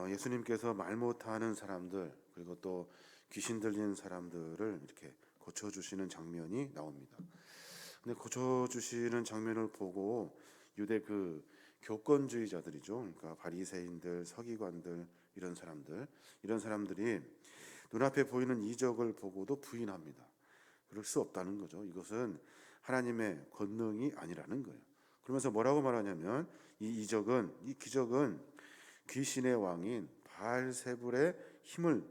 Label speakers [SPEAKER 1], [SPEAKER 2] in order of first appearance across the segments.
[SPEAKER 1] 예수님께서 말 못하는 사람들, 그리고 또 귀신 들린 사람들을 이렇게 고쳐주시는 장면이 나옵니다. 근데 고쳐주시는 장면을 보고 유대 그 교권주의자들이죠. 그러니까 바리새인들, 서기관들, 이런 사람들이 눈앞에 보이는 이적을 보고도 부인합니다. 그럴 수 없다는 거죠. 이것은 하나님의 권능이 아니라는 거예요. 그러면서 뭐라고 말하냐면 이 기적은 귀신의 왕인 바알세불의 힘을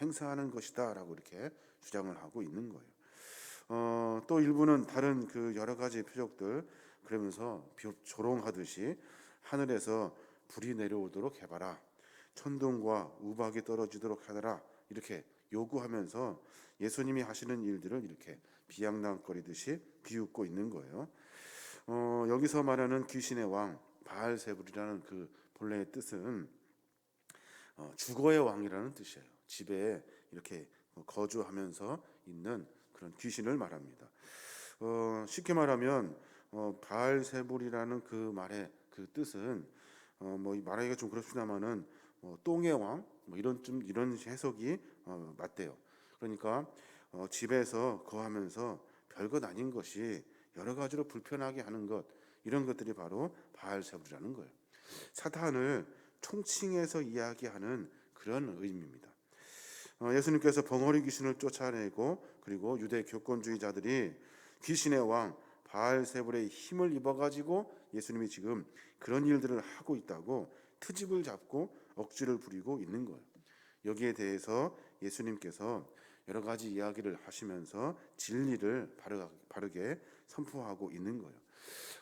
[SPEAKER 1] 행사하는 것이다라고 이렇게 주장을 하고 있는 거예요. 또 일부는 다른 그 여러 가지 표적들 그러면서 조롱하듯이 하늘에서 불이 내려오도록 해봐라, 천둥과 우박이 떨어지도록 하더라, 이렇게 요구하면서 예수님이 하시는 일들을 이렇게 비양랑거리듯이 비웃고 있는 거예요. 여기서 말하는 귀신의 왕 바알세불이라는 그 본래의 뜻은 주거의 왕이라는 뜻이에요. 집에 이렇게 거주하면서 있는 그런 귀신을 말합니다. 쉽게 말하면 바알세불이라는 그 말의 그 뜻은 뭐 말하기가 좀 그렇습니다만은 똥의 왕, 뭐 이런 해석이 맞대요. 그러니까 집에서 거하면서 별것 아닌 것이 여러 가지로 불편하게 하는 것, 이런 것들이 바로 바알세불이라는 거예요. 사탄을 총칭해서 이야기하는 그런 의미입니다. 예수님께서 벙어리 귀신을 쫓아내고, 그리고 유대 교권주의자들이 귀신의 왕 바알세불의 힘을 입어가지고 예수님이 지금 그런 일들을 하고 있다고 트집을 잡고 억지를 부리고 있는 거예요. 여기에 대해서 예수님께서 여러 가지 이야기를 하시면서 진리를 바르게 선포하고 있는 거예요.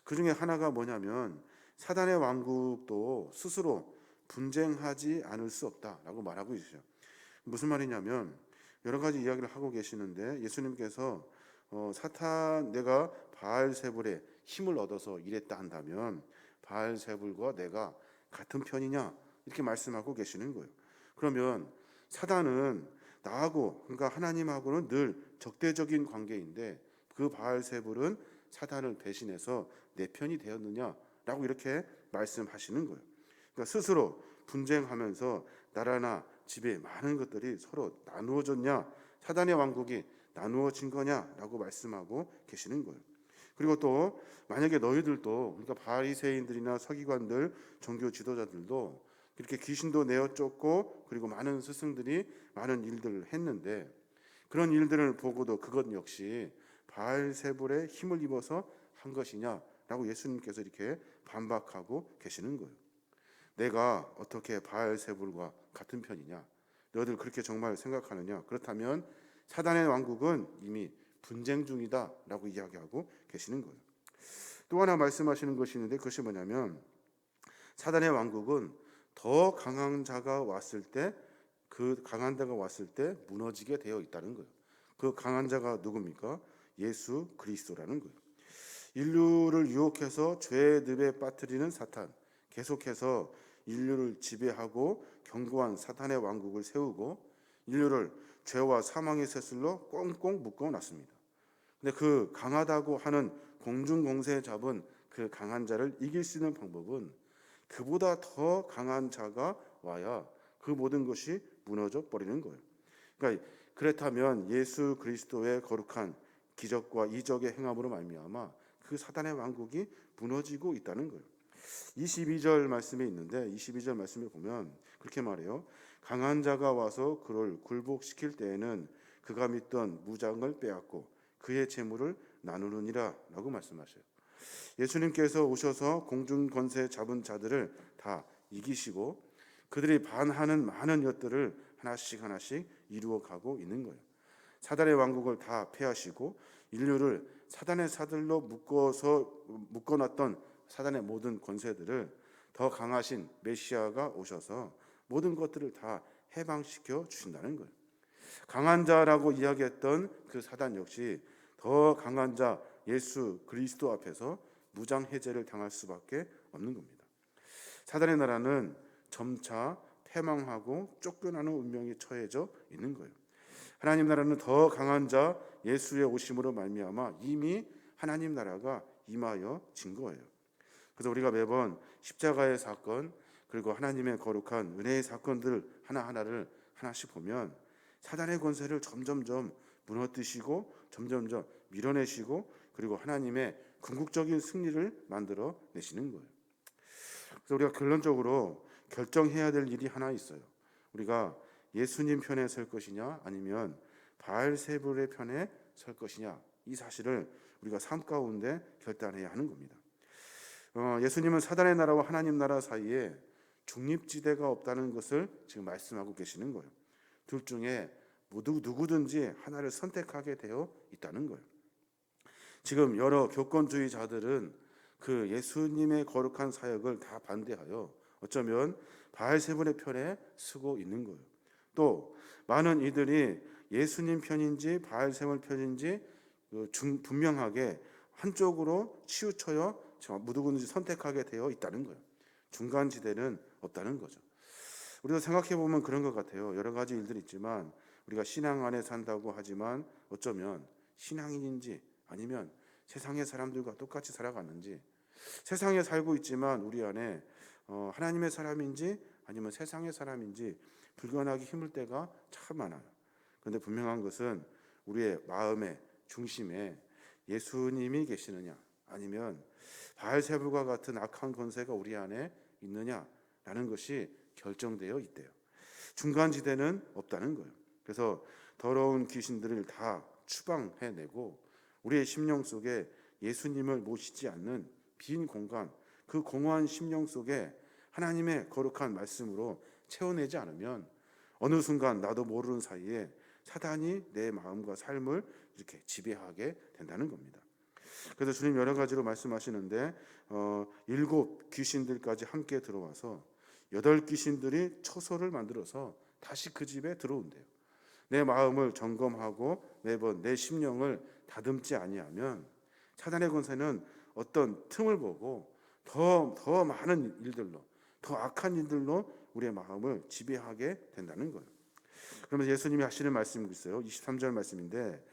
[SPEAKER 1] 그 중에 하나가 뭐냐면 사단의 왕국도 스스로 분쟁하지 않을 수 없다라고 말하고 있어요. 무슨 말이냐면 여러 가지 이야기를 하고 계시는데 예수님께서 내가 바알세불의 힘을 얻어서 이랬다 한다면 바알세불과 내가 같은 편이냐, 이렇게 말씀하고 계시는 거예요. 그러면 사단은 나하고, 그러니까 하나님하고는 늘 적대적인 관계인데 그 바알세불은 사단을 배신해서 내 편이 되었느냐라고 이렇게 말씀하시는 거예요. 그러니까 스스로 분쟁하면서 나라나 집에 많은 것들이 서로 나누어졌냐, 사단의 왕국이 나누어진 거냐라고 말씀하고 계시는 거예요. 그리고 또 만약에 너희들도, 그러니까 바리새인들이나 서기관들, 종교 지도자들도 이렇게 귀신도 내어 쫓고 그리고 많은 스승들이 많은 일들을 했는데 그런 일들을 보고도 그것 역시 바알세불의 힘을 입어서 한 것이냐라고 예수님께서 이렇게 반박하고 계시는 거예요. 내가 어떻게 바알세불과 같은 편이냐? 너희들 그렇게 정말 생각하느냐? 그렇다면 사단의 왕국은 이미 분쟁 중이다라고 이야기하고 계시는 거예요. 또 하나 말씀하시는 것이 있는데 그것이 뭐냐면 사단의 왕국은 더 강한 자가 왔을 때, 그 강한 자가 왔을 때 무너지게 되어 있다는 거예요. 그 강한 자가 누굽니까? 예수 그리스도라는 거예요. 인류를 유혹해서 죄의 늪에 빠뜨리는 사탄, 계속해서 인류를 지배하고 견고한 사탄의 왕국을 세우고 인류를 죄와 사망의 쇠슬로 꽁꽁 묶어놨습니다. 근데 그 강하다고 하는 공중공세에 잡은 그 강한 자를 이길 수 있는 방법은 그보다 더 강한 자가 와야 그 모든 것이 무너져 버리는 거예요. 그러니까 그렇다면 예수 그리스도의 거룩한 기적과 이적의 행함으로 말미암아 그 사단의 왕국이 무너지고 있다는 거예요. 22절 말씀에 있는데 22절 말씀을 보면 그렇게 말해요. 강한 자가 와서 그를 굴복시킬 때에는 그가 믿던 무장을 빼앗고 그의 재물을 나누느니라 라고 말씀하셔요. 예수님께서 오셔서 공중 권세 잡은 자들을 다 이기시고 그들이 반하는 많은 것들을 하나씩 이루어 가고 있는 거예요. 사단의 왕국을 다 폐하시고 인류를 사단의 사들로 묶어놨던 사단의 모든 권세들을 더 강하신 메시아가 오셔서 모든 것들을 다 해방시켜 주신다는 거예요. 강한 자라고 이야기했던 그 사단 역시 더 강한 자 예수 그리스도 앞에서 무장 해제를 당할 수밖에 없는 겁니다. 사단의 나라는 점차 패망하고 쫓겨나는 운명이 처해져 있는 거예요. 하나님 나라는 더 강한 자 예수의 오심으로 말미암아 이미 하나님 나라가 임하여 진 거예요. 그래서 우리가 매번 십자가의 사건, 그리고 하나님의 거룩한 은혜의 사건들 하나하나를 하나씩 보면 사단의 권세를 점점점 무너뜨리시고 점점점 밀어내시고 그리고 하나님의 궁극적인 승리를 만들어 내시는 거예요. 그래서 우리가 결론적으로 결정해야 될 일이 하나 있어요. 우리가 예수님 편에 설 것이냐 아니면 바알세불의 편에 설 것이냐, 이 사실을 우리가 삶 가운데 결단해야 하는 겁니다. 예수님은 사단의 나라와 하나님 나라 사이에 중립지대가 없다는 것을 지금 말씀하고 계시는 거예요. 둘 중에 누구든지 하나를 선택하게 되어 있다는 거예요. 지금 여러 교권주의자들은 그 예수님의 거룩한 사역을 다 반대하여 어쩌면 바알세불의 편에 서고 있는 거예요. 또 많은 이들이 예수님 편인지 바알세불 편인지 분명하게 한쪽으로 치우쳐요 누구든지 선택하게 되어 있다는 거예요. 중간지대는 없다는 거죠. 우리도 생각해 보면 그런 것 같아요. 여러 가지 일들이 있지만 우리가 신앙 안에 산다고 하지만 어쩌면 신앙인인지 아니면 세상의 사람들과 똑같이 살아가는지, 세상에 살고 있지만 우리 안에 하나님의 사람인지 아니면 세상의 사람인지 불견하기 힘들 때가 참 많아요. 그런데 분명한 것은 우리의 마음의 중심에 예수님이 계시느냐 아니면 바알세불과 같은 악한 권세가 우리 안에 있느냐라는 것이 결정되어 있대요. 중간지대는 없다는 거예요. 그래서 더러운 귀신들을 다 추방해내고 우리의 심령 속에 예수님을 모시지 않는 빈 공간, 그 공허한 심령 속에 하나님의 거룩한 말씀으로 채워내지 않으면 어느 순간 나도 모르는 사이에 사단이 내 마음과 삶을 이렇게 지배하게 된다는 겁니다. 그래서 주님 여러 가지로 말씀하시는데 7 귀신들까지 함께 들어와서 8 귀신들이 처소를 만들어서 다시 그 집에 들어온대요. 내 마음을 점검하고 매번 내 심령을 다듬지 아니하면 사단의 권세는 어떤 틈을 보고 더 많은 일들로, 더 악한 일들로 우리의 마음을 지배하게 된다는 거예요. 그러면 예수님이 하시는 말씀이 있어요. 23절 말씀인데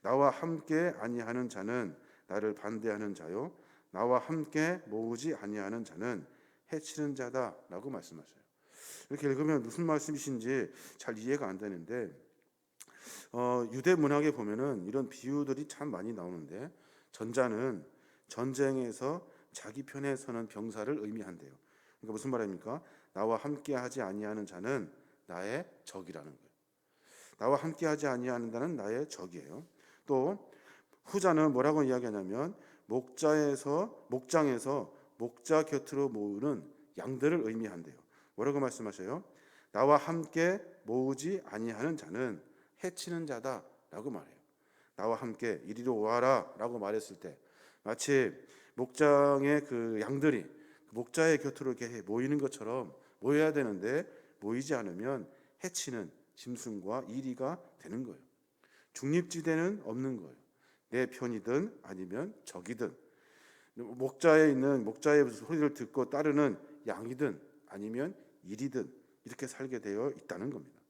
[SPEAKER 1] 나와 함께 아니하는 자는 나를 반대하는 자요 나와 함께 모으지 아니하는 자는 해치는 자다라고 말씀하셔요. 이렇게 읽으면 무슨 말씀이신지 잘 이해가 안 되는데 유대 문학에 보면은 이런 비유들이 참 많이 나오는데 전자는 전쟁에서 자기 편에 서는 병사를 의미한대요. 그러니까 무슨 말입니까? 나와 함께하지 아니하는 자는 나의 적이라는 거예요. 나와 함께하지 아니하는 자는 나의 적이에요. 또 후자는 뭐라고 이야기하냐면 목장에서 목자 곁으로 모으는 양들을 의미한대요. 뭐라고 말씀하셔요? 나와 함께 모으지 아니하는 자는 해치는 자다라고 말해요. 나와 함께 이리로 와라 라고 말했을 때 마치 목장의 그 양들이 목자의 곁으로 이렇게 모이는 것처럼 모여야 되는데 모이지 않으면 해치는 짐승과 이리가 되는 거예요. 중립지대는 없는 거예요. 내 편이든 아니면 적이든 목자에 있는 목자의 소리를 듣고 따르는 양이든 아니면 일이든 이렇게 살게 되어 있다는 겁니다.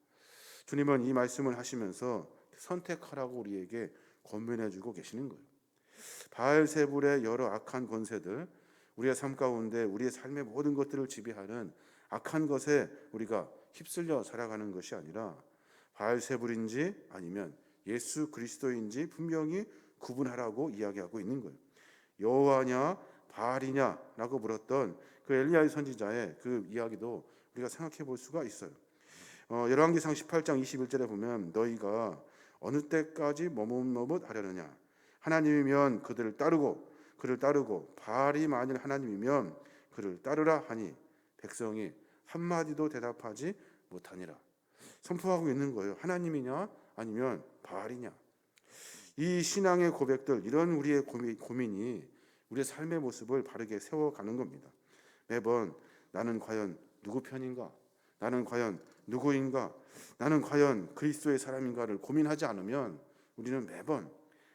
[SPEAKER 1] 주님은 이 말씀을 하시면서 선택하라고 우리에게 권면해주고 계시는 거예요. 바알세불의 여러 악한 권세들, 우리의 삶 가운데 우리의 삶의 모든 것들을 지배하는 악한 것에 우리가 휩쓸려 살아가는 것이 아니라 바알세불인지 아니면 예수 그리스도인지 분명히 구분하라고 이야기하고 있는 거예요. 여호와냐 바알이냐라고 물었던 그 엘리야의 선지자의 그 이야기도 우리가 생각해 볼 수가 있어요. 열왕기상 18장 21절에 보면 너희가 어느 때까지 머뭇머뭇하려느냐 하나님이면 그를 따르고 바알이 만일 하나님이면 그를 따르라 하니 백성이 한마디도 대답하지 못하니라. 선포하고 있는 거예요. 하나님이냐 아니면 바알이냐. 이 신앙의 고백들, 이런 우리의 고민이 우리의 삶의 모습을 바르게 세워가는 겁니다. 매번 나는 과연 누구 편인가? 나는 과연 누구인가? 나는 과연 그리스도의 사람인가를 고민하지 않으면 우리는 매번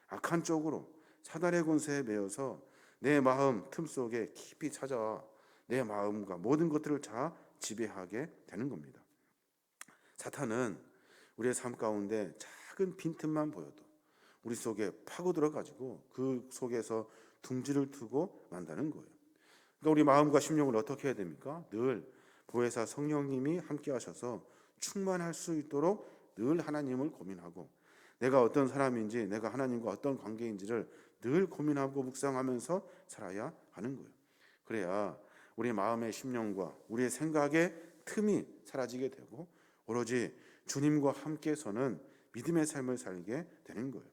[SPEAKER 1] 악한 쪽으로 사단의 권세에 매여서 내 마음 틈 속에 깊이 찾아와 내 마음과 모든 것들을 다 지배하게 되는 겁니다. 사탄은 우리의 삶 가운데 작은 빈틈만 보여도 우리 속에 파고들어가지고 그 속에서 둥지를 트고 만다는 거예요. 그러니까 우리 마음과 심령을 어떻게 해야 됩니까? 늘 보혜사 성령님이 함께 하셔서 충만할 수 있도록 늘 하나님을 고민하고, 내가 어떤 사람인지, 내가 하나님과 어떤 관계인지를 늘 고민하고 묵상하면서 살아야 하는 거예요. 그래야 우리 마음의 심령과 우리의 생각의 틈이 사라지게 되고 오로지 주님과 함께 서는 믿음의 삶을 살게 되는 거예요.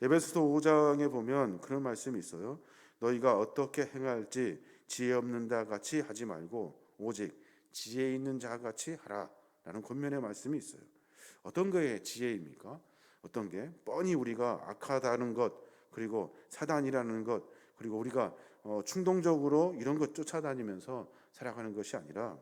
[SPEAKER 1] 에베소서 5장에 보면 그런 말씀이 있어요. 너희가 어떻게 행할지 지혜 없는 자 같이 하지 말고 오직 지혜 있는 자 같이 하라 라는 권면의 말씀이 있어요. 어떤 거에 지혜입니까? 어떤 게 뻔히 우리가 악하다는 것, 그리고 사단이라는 것, 그리고 우리가 충동적으로 이런 것 쫓아다니면서 살아가는 것이 아니라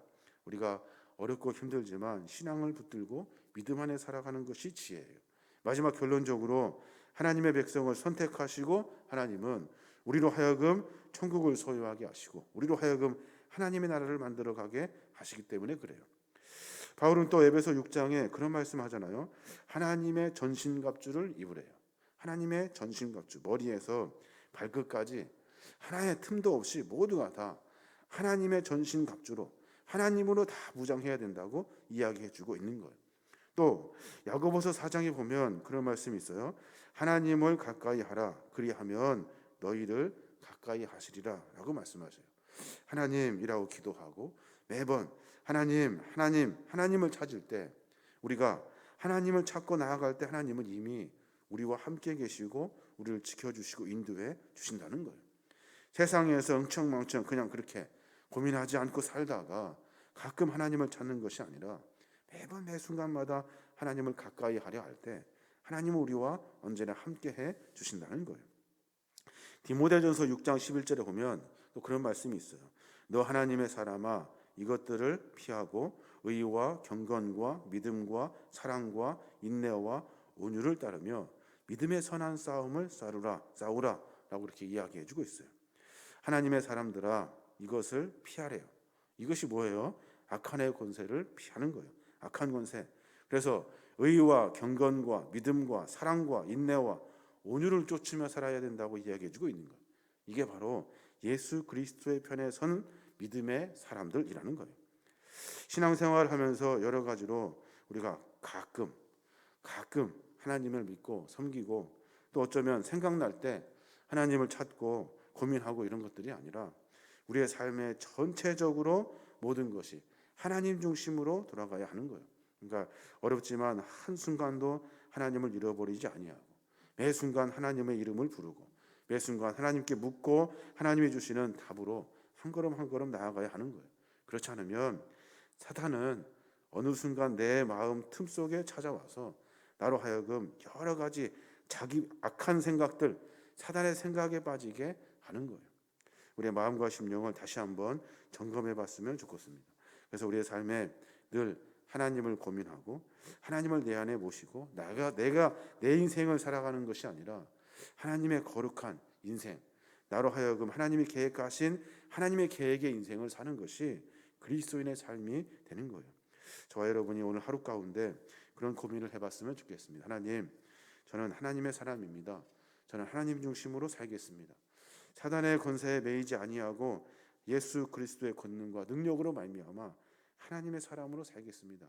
[SPEAKER 1] 우리가 어렵고 힘들지만 신앙을 붙들고 믿음 안에 살아가는 것이 지혜예요. 마지막 결론적으로 하나님의 백성을 선택하시고 하나님은 우리로 하여금 천국을 소유하게 하시고 우리로 하여금 하나님의 나라를 만들어가게 하시기 때문에 그래요. 바울은 또 에베소 6장에 그런 말씀 하잖아요. 하나님의 전신갑주를 입으래요. 하나님의 전신갑주, 머리에서 발끝까지 하나의 틈도 없이 모두가 다 하나님의 전신갑주로 하나님으로 다 무장해야 된다고 이야기해주고 있는 거예요. 또 야고보서 4장에 보면 그런 말씀이 있어요. 하나님을 가까이 하라, 그리하면 너희를 가까이 하시리라 라고 말씀하셔요. 하나님이라고 기도하고 매번 하나님을 찾을 때, 우리가 하나님을 찾고 나아갈 때 하나님은 이미 우리와 함께 계시고 우리를 지켜주시고 인도해 주신다는 거예요. 세상에서 흥청망청 그냥 그렇게 고민하지 않고 살다가 가끔 하나님을 찾는 것이 아니라 매번 매 순간마다 하나님을 가까이 하려 할 때 하나님은 우리와 언제나 함께해 주신다는 거예요. 디모데전서 6장 11절에 보면 또 그런 말씀이 있어요. 너 하나님의 사람아 이것들을 피하고 의와 경건과 믿음과 사랑과 인내와 온유를 따르며 믿음의 선한 싸움을 싸우라 라고 이렇게 이야기해 주고 있어요. 하나님의 사람들아 이것을 피하래요. 이것이 뭐예요? 악한의 권세를 피하는 거예요. 악한 권세. 그래서 의와 경건과 믿음과 사랑과 인내와 온유를 쫓으며 살아야 된다고 이야기해 주고 있는 거예요. 이게 바로 예수 그리스도의 편에 선 믿음의 사람들이라는 거예요. 신앙생활을 하면서 여러 가지로 우리가 가끔 하나님을 믿고 섬기고 또 어쩌면 생각날 때 하나님을 찾고 고민하고 이런 것들이 아니라 우리의 삶의 전체적으로 모든 것이 하나님 중심으로 돌아가야 하는 거예요. 그러니까 어렵지만 한순간도 하나님을 잃어버리지 아니하고 매 순간 하나님의 이름을 부르고 매 순간 하나님께 묻고 하나님이 주시는 답으로 한 걸음 한 걸음 나아가야 하는 거예요. 그렇지 않으면 사탄은 어느 순간 내 마음 틈속에 찾아와서 나로 하여금 여러 가지 자기 악한 생각들, 사단의 생각에 빠지게 하는 거예요. 우리의 마음과 심령을 다시 한번 점검해 봤으면 좋겠습니다. 그래서 우리의 삶에 늘 하나님을 고민하고 하나님을 내 안에 모시고 내가 내 인생을 살아가는 것이 아니라 하나님의 거룩한 인생, 나로 하여금 하나님이 계획하신 하나님의 계획의 인생을 사는 것이 그리스도인의 삶이 되는 거예요. 저와 여러분이 오늘 하루 가운데 그런 고민을 해봤으면 좋겠습니다. 하나님, 저는 하나님의 사람입니다. 저는 하나님 중심으로 살겠습니다. 사단의 권세에 매이지 아니하고 예수 그리스도의 권능과 능력으로 말미암아 하나님의 사람으로 살겠습니다.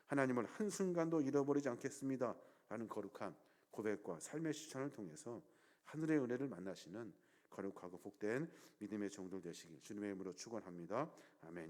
[SPEAKER 1] 하나님을 한순간도 잃어버리지 않겠습니다 라는 거룩한 고백과 삶의 실천을 통해서 하늘의 은혜를 만나시는 거룩하고 복된 믿음의 종들 되시길 주님의 이름으로 축원합니다. 아멘.